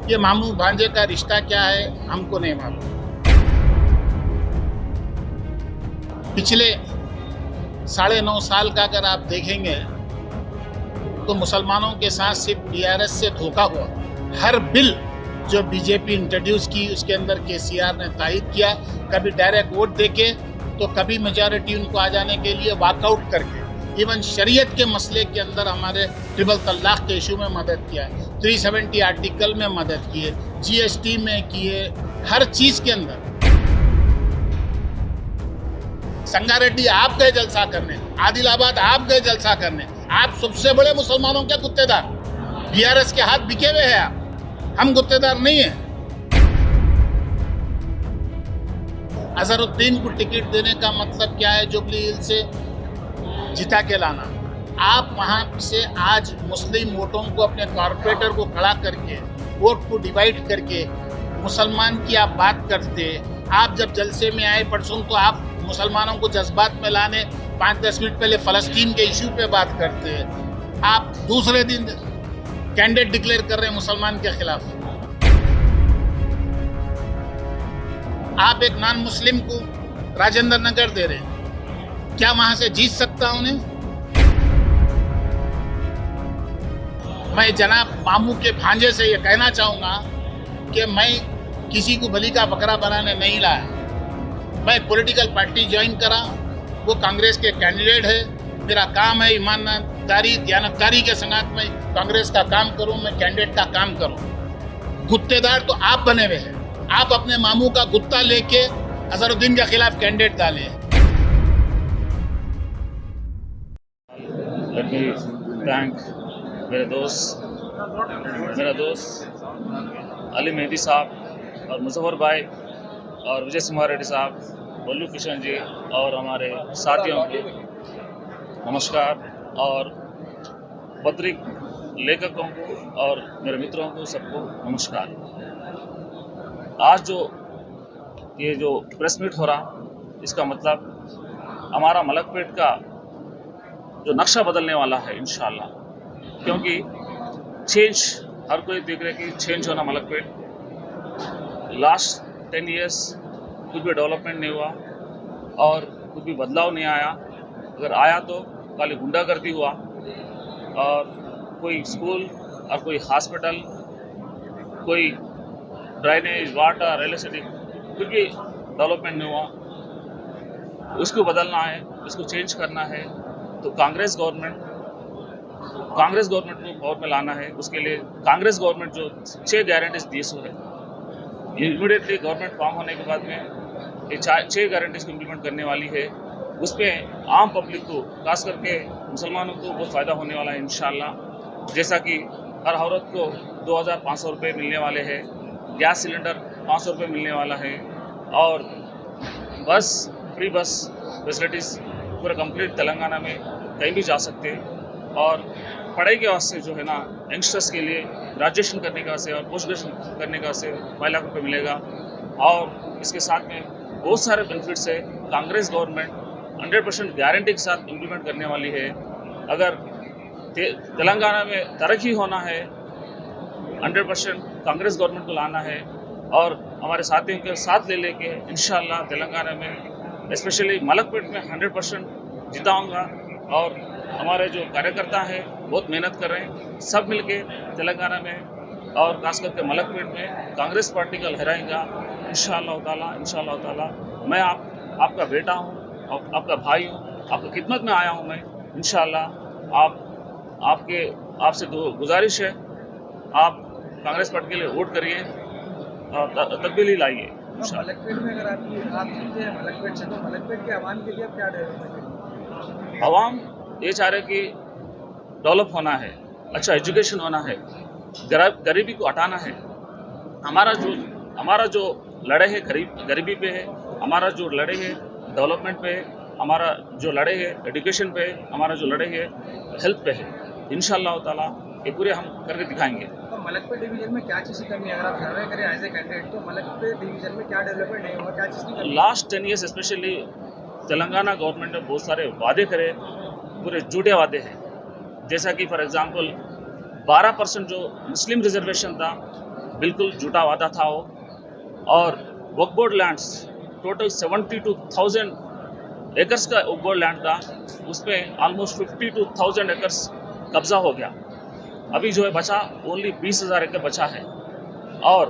ये मामू भांजे का रिश्ता क्या है हमको नहीं मालूम। पिछले 9.5 साल का अगर आप देखेंगे तो मुसलमानों के साथ सिर्फ टीआरएस से धोखा हुआ। हर बिल जो बीजेपी इंट्रोड्यूस की उसके अंदर केसीआर ने तायद किया, कभी डायरेक्ट वोट देके तो कभी मेजॉरिटी उनको आ जाने के लिए वॉकआउट करके। इवन शरीयत के मसले के अंदर हमारे ट्रिपल तलाक के इशू में मदद किया, 370 आर्टिकल में मदद किए, जीएसटी में किए, हर चीज के अंदर। संगारेड्डी आप गए जलसा करने, आदिलाबाद आप गए जलसा करने, आप सबसे बड़े मुसलमानों के गुत्तेदार, बीआरएस के हाथ बिके हुए हैं आप, हम गुत्तेदार नहीं है। अजहरुद्दीन को टिकट देने का मतलब क्या है? जुबली हिल से जिता के लाना। आप वहां से आज मुस्लिम वोटों को, अपने कॉर्पोरेटर को खड़ा करके, वोट को डिवाइड करके मुसलमान की आप बात करते। आप जब जलसे में आए परसों तो आप मुसलमानों को जज्बात में लाने 5-10 मिनट पहले फलस्तीन के इशू पे बात करते। आप दूसरे दिन कैंडिडेट डिक्लेयर कर रहे हैं मुसलमान के खिलाफ। आप एक नॉन मुस्लिम को राजेंद्र नगर दे रहे हैं, क्या वहां से जीत सकता उन्हें? मैं जनाब मामू के भांजे से ये कहना चाहूंगा कि मैं किसी को बलि का बकरा बनाने नहीं लाया। मैं पॉलिटिकल पार्टी ज्वाइन करा, वो कांग्रेस के कैंडिडेट है। मेरा काम है ईमानदारी दयानतदारी के संगत में कांग्रेस का काम करूं, मैं कैंडिडेट का काम करूं। गुत्तेदार तो आप बने हुए हैं। आप अपने मामू का गुत्ता लेके अजहरुद्दीन के खिलाफ कैंडिडेट डाले। Let me thank मेरे दोस्त अली मेहदी साहब और मुजफ्फर भाई और विजय सिम्हा रेड्डी साहब, बल्लू किशन जी और हमारे साथियों को नमस्कार, और पत्रिक लेखकों को और मेरे मित्रों को सबको नमस्कार। आज ये जो प्रेस मीट हो रहा, इसका मतलब हमारा मलकपेट का जो नक्शा बदलने वाला है इंशाल्लाह, क्योंकि चेंज हर कोई देख रहे कि चेंज होना मलकपेट। लास्ट 10 इयर्स कुछ भी डेवलपमेंट नहीं हुआ और कुछ भी बदलाव नहीं आया। अगर आया तो खाली गुंडागर्दी हुआ, और कोई स्कूल और कोई हॉस्पिटल, कोई ड्राइनेज, वाटर, इलेक्ट्रिसिटी, कुछ भी डेवलपमेंट नहीं हुआ। उसको बदलना है, उसको चेंज करना है तो कांग्रेस गवर्नमेंट को पावर में लाना है। उसके लिए कांग्रेस गवर्नमेंट जो 6 गारंटीज दी सो है, इमीडिएटली गवर्नमेंट फॉर्म होने के बाद में ये 6 गारंटीज को इम्प्लीमेंट करने वाली है। उस पर आम पब्लिक को, खास करके मुसलमानों को बहुत फ़ायदा होने वाला है इंशाल्लाह। जैसा कि हर औरत को 2500 रुपये मिलने वाले हैं, गैस सिलेंडर 500 रुपये मिलने वाला है, और फ्री बस फैसिलिटीज़ पूरा कंप्लीट तेलंगाना में कहीं भी जा सकते हैं। और पढ़ाई के वास्ते जो है ना, यंगस्टर्स के लिए ग्रेजुएशन करने का से और पोस्ट ग्रेजुएशन करने का से 5 लाख रुपये मिलेगा। और इसके साथ में बहुत सारे बेनिफिट्स है। कांग्रेस गवर्नमेंट 100% गारंटी के साथ इम्प्लीमेंट करने वाली है। अगर तेलंगाना में तरक्की होना है, 100% कांग्रेस गवर्नमेंट को लाना है, और हमारे साथियों के साथ ले लेके इंशाल्लाह तेलंगाना में, स्पेशली मलकपेट में 100% जिताऊंगा। और हमारे जो कार्यकर्ता हैं बहुत मेहनत कर रहे हैं, सब मिलके तेलंगाना में और खास करके मलकपेट में कांग्रेस पार्टी का लहराएंगा इंशाअल्लाह ताला। मैं आपका बेटा हूँ, आपका भाई हूँ, आपकी खिदमत में आया हूँ मैं इंशाअल्लाह। आपसे गुजारिश है, आप कांग्रेस पार्टी के लिए वोट करिए और तब्दीली लाइए। मलकपेट में अगर आप जीते हैं मलकपेट से, तो मलकपेट के आवाम के लिए क्या डेवलपमेंट? आवाम ये चाह रहे कि डेवलप होना है, अच्छा एजुकेशन होना है, गरीबी को हटाना है। हमारा जो लड़ाई है गरीबी पे है, हमारा जो लड़ाई है डेवलपमेंट पे है, हमारा जो लड़ाई है एजुकेशन पे है, हमारा जो लड़ाई है हेल्थ पे है। इंशाअल्लाह ताला ये पूरे हम करके दिखाएंगे। तो मलकपेट डिवीजन में क्या चीज़ की कमी है? अगर आप सर्वे करें एज ए कैंडिडेट, तो मलकपेट डिवीजन में क्या डेवलपमेंट नहीं हुआ, क्या चीज़ की कमी? Last 10 years specially Telangana government ने बहुत सारे वादे करे, पूरे झूठे वादे हैं। जैसा कि फॉर एग्जांपल 12% जो मुस्लिम रिजर्वेशन था बिल्कुल झूठा वादा था वो। और वक्फ बोर्ड लैंड्स टोटल 72,000 एकर्स का वक्फ बोर्ड लैंड था, उसमें ऑलमोस्ट 52,000 एकर्स कब्जा हो गया। अभी जो है बचा ओनली 20,000 एकड़ बचा है। और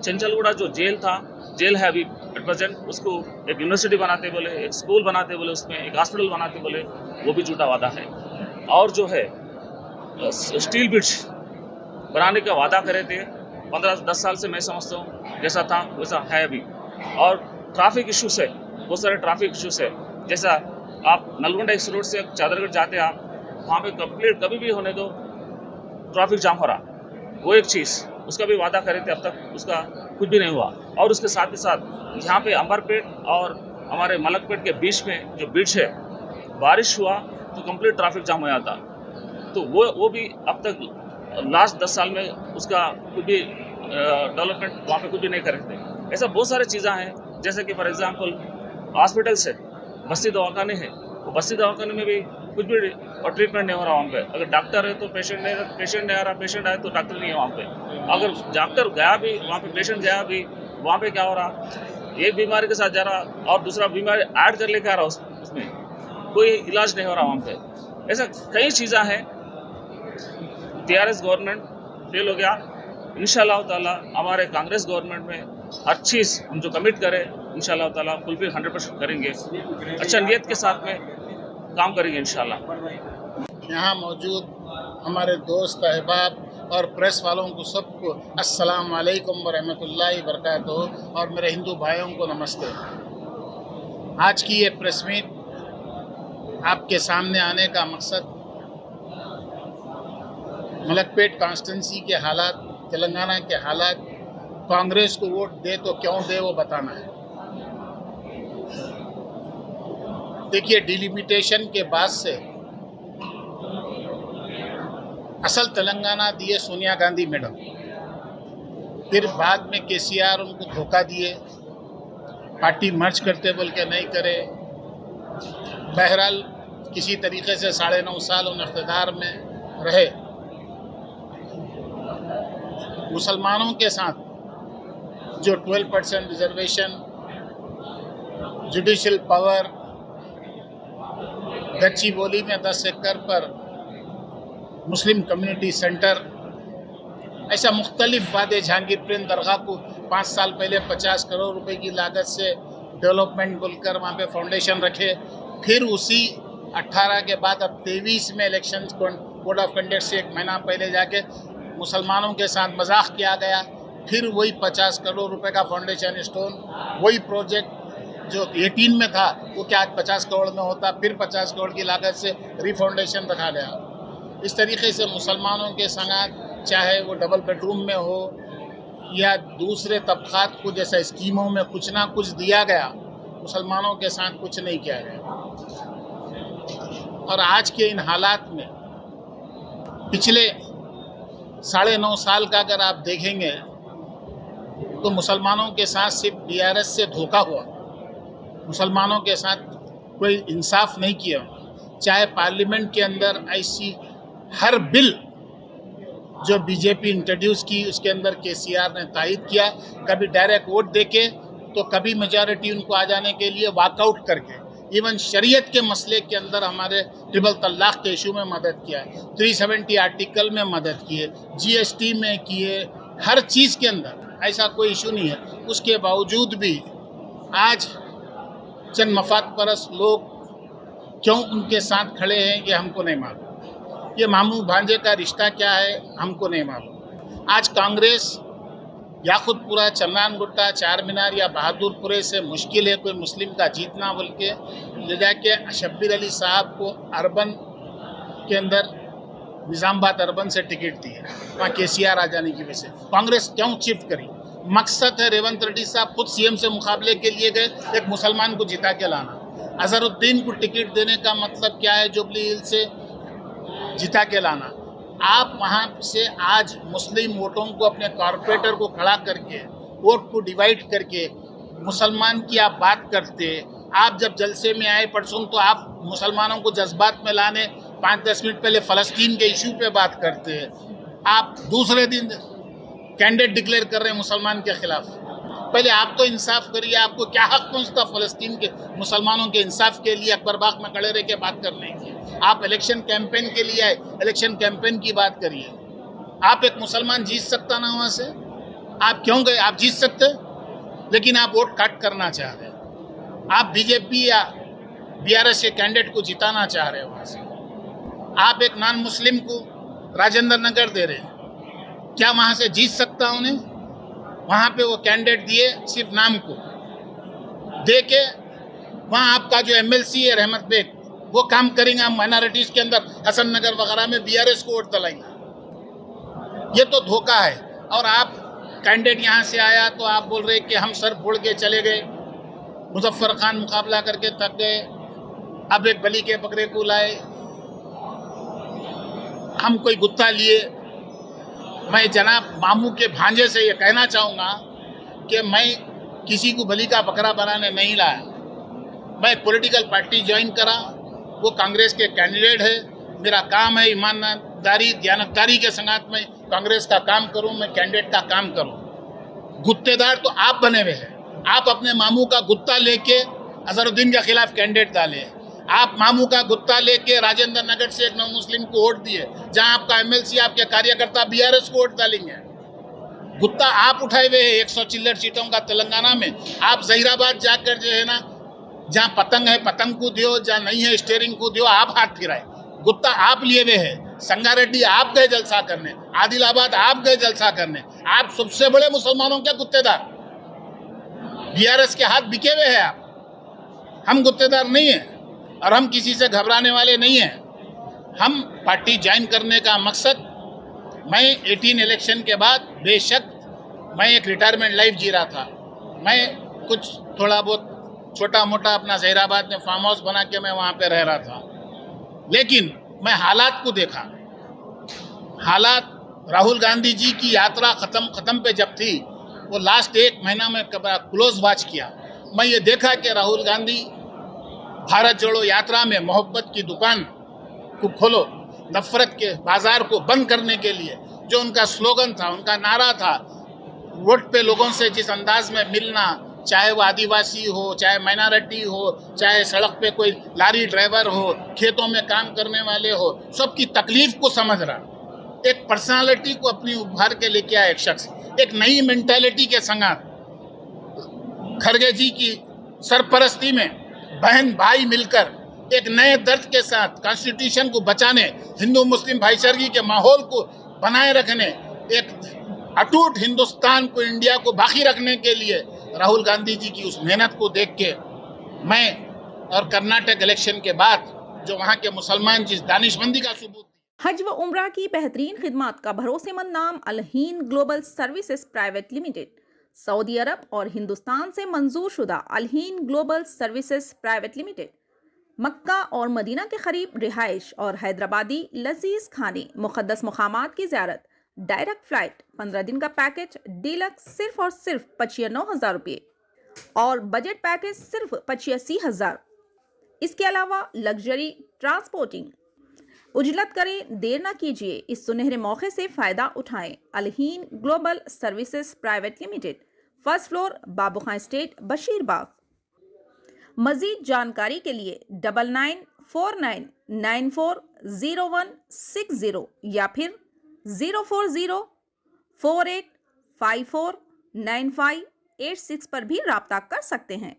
चंचलगुड़ा जो जेल था, जेल है अभी एट प्रेजेंट, उसको एक यूनिवर्सिटी बनाते बोले, एक स्कूल बनाते बोले, उसमें एक हॉस्पिटल बनाते बोले, वो भी झूठा वादा है। और जो है स्टील ब्रिज बनाने का वादा करे थे 15-10 साल से, मैं समझता हूँ जैसा था वैसा है अभी। और ट्रैफिक इश्यूज है, बहुत सारे ट्रैफिक इश्यूज है। जैसा आप नलगोंडा एक्स रोड से चादरगढ़ जाते हैं, आप वहाँ पे कंप्लीट कभी भी होने दो ट्रैफिक जाम हो रहा, वो एक चीज़ उसका भी वादा करे थे, अब तक उसका कुछ भी नहीं हुआ। और उसके साथ ही साथ यहाँ पे अंबरपेट और हमारे मलकपेट के बीच में जो ब्रिज है, बारिश हुआ तो कंप्लीट ट्रैफिक जाम हो जाता। तो वो भी अब तक लास्ट 10 साल में उसका कुछ भी डेवलपमेंट वहाँ पे कुछ भी नहीं करे थे। ऐसा बहुत सारी चीज़ें हैं, जैसे कि फॉर एग्जांपल हॉस्पिटल्स है, बस्ती दवाखाने हैं, वो बस्ती दवाखाने में भी कुछ भी ट्रीटमेंट नहीं हो रहा वहाँ पे। अगर डॉक्टर है तो पेशेंट नहीं आ रहा, पेशेंट आए तो डॉक्टर नहीं है वहाँ पे। अगर डॉक्टर गया भी वहाँ पे, पेशेंट गया भी वहाँ पे, क्या हो रहा, एक बीमारी के साथ जा रहा और दूसरा बीमारी ऐड कर लेके आ रहा, उसमें कोई इलाज नहीं हो रहा वहाँ पे। ऐसा कई चीज़ें हैं। TRS गवर्नमेंट फेल हो गया। इंशाल्लाह ताला हमारे कांग्रेस गवर्नमेंट में हर चीज़ हम जो कमिट करें इंशाल्लाह ताला फुलफिल 100% करेंगे, अच्छा नियत के साथ में काम करेंगे इंशाल्लाह। यहाँ मौजूद हमारे दोस्त अहबाब और प्रेस वालों को सबको अस्सलाम वालेकुम व रहमतुल्लाहि व बरकातहू, और मेरे हिंदू भाइयों को नमस्ते। आज की ये प्रेस मीट आपके सामने आने का मकसद मलकपेट कॉन्स्टिट्यूंसी के हालात, तेलंगाना के हालात, कांग्रेस को वोट दे तो क्यों दे वो बताना है। देखिए, डिलिमिटेशन के बाद से असल तेलंगाना दिए सोनिया गांधी मैडम, फिर बाद में KCR उनको धोखा दिए, पार्टी मर्ज करते बोल के नहीं करे। बहरहाल किसी तरीके से 9.5 साल उन इख्तिदार में रहे। मुसलमानों के साथ जो 12% रिजर्वेशन, जुडिशल पावर, गच्ची बोली में 10 एकड़ पर मुस्लिम कम्युनिटी सेंटर, ऐसा मुख्तलिफ वादे, जहांगीर प्रेम दरगाह को 5 साल पहले 50 करोड़ रुपए की लागत से डेवलपमेंट बोलकर वहाँ पे फाउंडेशन रखे। फिर उसी 18 के बाद अब 23 में इलेक्शन कोड ऑफ कंडक्ट से 1 महीना पहले जाके मुसलमानों के साथ मजाक किया गया। फिर वही 50 करोड़ रुपए का फाउंडेशन स्टोन, वही प्रोजेक्ट जो 18 में था वो क्या आज 50 करोड़ में होता, फिर 50 करोड़ की लागत से रिफाउंडेशन रखा गया। इस तरीके से मुसलमानों के संगात, चाहे वो डबल बेडरूम में हो या दूसरे तबकात को जैसा स्कीमों में कुछ ना कुछ दिया गया, मुसलमानों के साथ कुछ नहीं किया गया। और आज के इन हालात में पिछले 9.5 साल का अगर आप देखेंगे तो मुसलमानों के साथ सिर्फ DRS से धोखा हुआ, मुसलमानों के साथ कोई इंसाफ नहीं किया। चाहे पार्लियामेंट के अंदर ऐसी हर बिल जो बीजेपी इंट्रोड्यूस की उसके अंदर KCR ने तायद किया, कभी डायरेक्ट वोट देके तो कभी मेजॉरिटी उनको आ जाने के लिए वॉकआउट करके। इवन शरीयत के मसले के अंदर हमारे ट्रिपल तलाक के इशू में मदद किया, 370 आर्टिकल में मदद किए, GST में किए, हर चीज़ के अंदर ऐसा कोई इशू नहीं है। उसके बावजूद भी आज चंद मफाद परस्त लोग क्यों उनके साथ खड़े हैं ये हमको नहीं मालूम। ये मामू भांजे का रिश्ता क्या है हमको नहीं मालूम। आज कांग्रेस या खुद पूरा चंद्रान गुट्टा, चार मीनार या बहादुरपुरे से मुश्किल है कोई मुस्लिम का जीतना बोल के ले जाके शब्बीर अली साहब को अर्बन के अंदर निज़ामाबाद अर्बन से टिकट दी है, वहाँ KCR आ जाने की वजह से कांग्रेस क्यों शिफ्ट करी। मकसद है रेवंत रेड्डी साहब खुद CM से मुकाबले के लिए गए, एक मुसलमान को जिता के लाना। अजहरुद्दीन को टिकट देने का मतलब क्या है, जुबली हिल से जिता के लाना। आप वहाँ से आज मुस्लिम वोटों को, अपने कॉरपोरेटर को खड़ा करके, वोट को डिवाइड करके मुसलमान की आप बात करते। आप जब जलसे में आए परसों तो आप मुसलमानों को जज्बात में लाने 5-10 मिनट पहले फ़लस्तीन के इशू पे बात करते। आप दूसरे दिन कैंडिडेट डिक्लेयर कर रहे हैं मुसलमान के खिलाफ। पहले आप तो इंसाफ करिए, आपको क्या हक पहुंचता फ़लस्तीन के मुसलमानों के इंसाफ के लिए अकबर बाग में खड़े रह के बात करने की? आप इलेक्शन कैंपेन के लिए आए, इलेक्शन कैंपेन की बात करिए। आप एक मुसलमान जीत सकता ना वहाँ से? आप क्यों गए? आप जीत सकते, लेकिन आप वोट काट करना चाह रहे हैं। आप बीजेपी या बीआरएस के कैंडिडेट को जिताना चाह रहे हैं वहाँ से। आप एक नॉन मुस्लिम को राजेंद्र नगर दे रहे हैं, क्या वहाँ से जीत सकता उन्हें? वहाँ पे वो कैंडिडेट दिए सिर्फ नाम को दे के। वहाँ आपका जो एमएलसी है रहमत बेग, वो काम करेंगे। हम माइनॉरिटीज़ के अंदर हसन नगर वगैरह में बीआरएस को वोट दिलाएंगे। ये तो धोखा है। और आप कैंडिडेट यहाँ से आया तो आप बोल रहे कि हम सर फोड़ के चले गए, मुजफ्फर खान मुकाबला करके थक गए, अब एक बली के बकरे को लाए, हम कोई गुत्ता लिए। मैं जनाब मामू के भांजे से ये कहना चाहूँगा कि मैं किसी को बली का बकरा बनाने नहीं लाया। मैं एक पॉलिटिकल पार्टी ज्वाइन करा, वो कांग्रेस के कैंडिडेट है। मेरा काम है ईमानदारी दयानतदारी के संगात में कांग्रेस का काम करूं, मैं कैंडिडेट का काम करूं। गुत्तेदार तो आप बने हुए हैं। आप अपने मामू का गुत्ता लेके अजहरुद्दीन के खिलाफ कैंडिडेट डाले। आप मामू का गुत्ता लेके राजेंद्र नगर से एक नौ मुस्लिम को वोट दिए, जहां आपका एमएलसी आपके कार्यकर्ता बीआरएस को वोट डालेंगे। गुत्ता आप उठाए हुए हैं 100 चिल्लर सीटों का तेलंगाना में। आप जहीराबाद जाकर जो है ना, जहाँ पतंग है पतंग को दियो, जहाँ नहीं है स्टेयरिंग को दियो, आप हाथ फिराए। गुत्ता आप लिए हुए हैं। संगारेड्डी आप गए जलसा करने, आदिलाबाद आप गए जलसा करने। आप सबसे बड़े मुसलमानों के गुत्तेदार, बीआरएस के हाथ बिके हुए हैं आप। हम गुत्तेदार नहीं हैं और हम किसी से घबराने वाले नहीं हैं। हम पार्टी ज्वाइन करने का मकसद, मैं 18 इलेक्शन के बाद बेशक मैं एक रिटायरमेंट लाइफ जी रहा था। मैं कुछ थोड़ा बहुत छोटा मोटा अपना जहीराबाद में फार्म हाउस बना के मैं वहाँ पे रह रहा था, लेकिन मैं हालात को देखा। हालात राहुल गांधी जी की यात्रा ख़त्म पे जब थी, वो लास्ट 1 महीना में क्लोज वॉच किया। मैं ये देखा कि राहुल गांधी भारत जोड़ो यात्रा में मोहब्बत की दुकान को खोलो, नफरत के बाजार को बंद करने के लिए जो उनका स्लोगन था, उनका नारा था, वोट पे लोगों से जिस अंदाज में मिलना, चाहे वो आदिवासी हो, चाहे माइनॉरिटी हो, चाहे सड़क पे कोई लारी ड्राइवर हो, खेतों में काम करने वाले हो, सबकी तकलीफ को समझ रहा, एक पर्सनालिटी को अपनी उभार के लेके आया एक शख्स, एक नई मेंटालिटी के संगात खरगे जी की सरपरस्ती में बहन भाई मिलकर एक नए दर्द के साथ कॉन्स्टिट्यूशन को बचाने, हिंदू मुस्लिम भाईचारगी के माहौल को बनाए रखने, एक अटूट हिंदुस्तान को, इंडिया को बाकी रखने के लिए राहुल गांधी जी की उस मेहनत को देख के मैं, और कर्नाटक इलेक्शन के बाद जो वहाँ के मुसलमान जिस दानिशमंदी का सबूत। हज व उम्रा की बेहतरीन खिदमत का भरोसेमंद नाम Al-Hind global services private limited, सऊदी अरब और हिंदुस्तान से मंजूर शुदा Al-Hind global services private limited, मक्का और मदीना के करीब रिहाइश और हैदराबादी लजीज खाने, मुक़द्दस मकामात की ज़ियारत, डायरेक्ट फ्लाइट, 15 दिन का पैकेज डीलक्स सिर्फ और सिर्फ 95,000 रुपये और बजट पैकेज सिर्फ 85,000। इसके अलावा लग्जरी ट्रांसपोर्टिंग। उजलत करें, देर ना कीजिए, इस सुनहरे मौके से फ़ायदा उठाएं। Al-Hind global services private limited, first floor, Babu Khan estate, Basheerbagh. मज़ीद जानकारी के लिए 9949940160 या फिर 04048549586 पर भी राब्ता कर सकते हैं।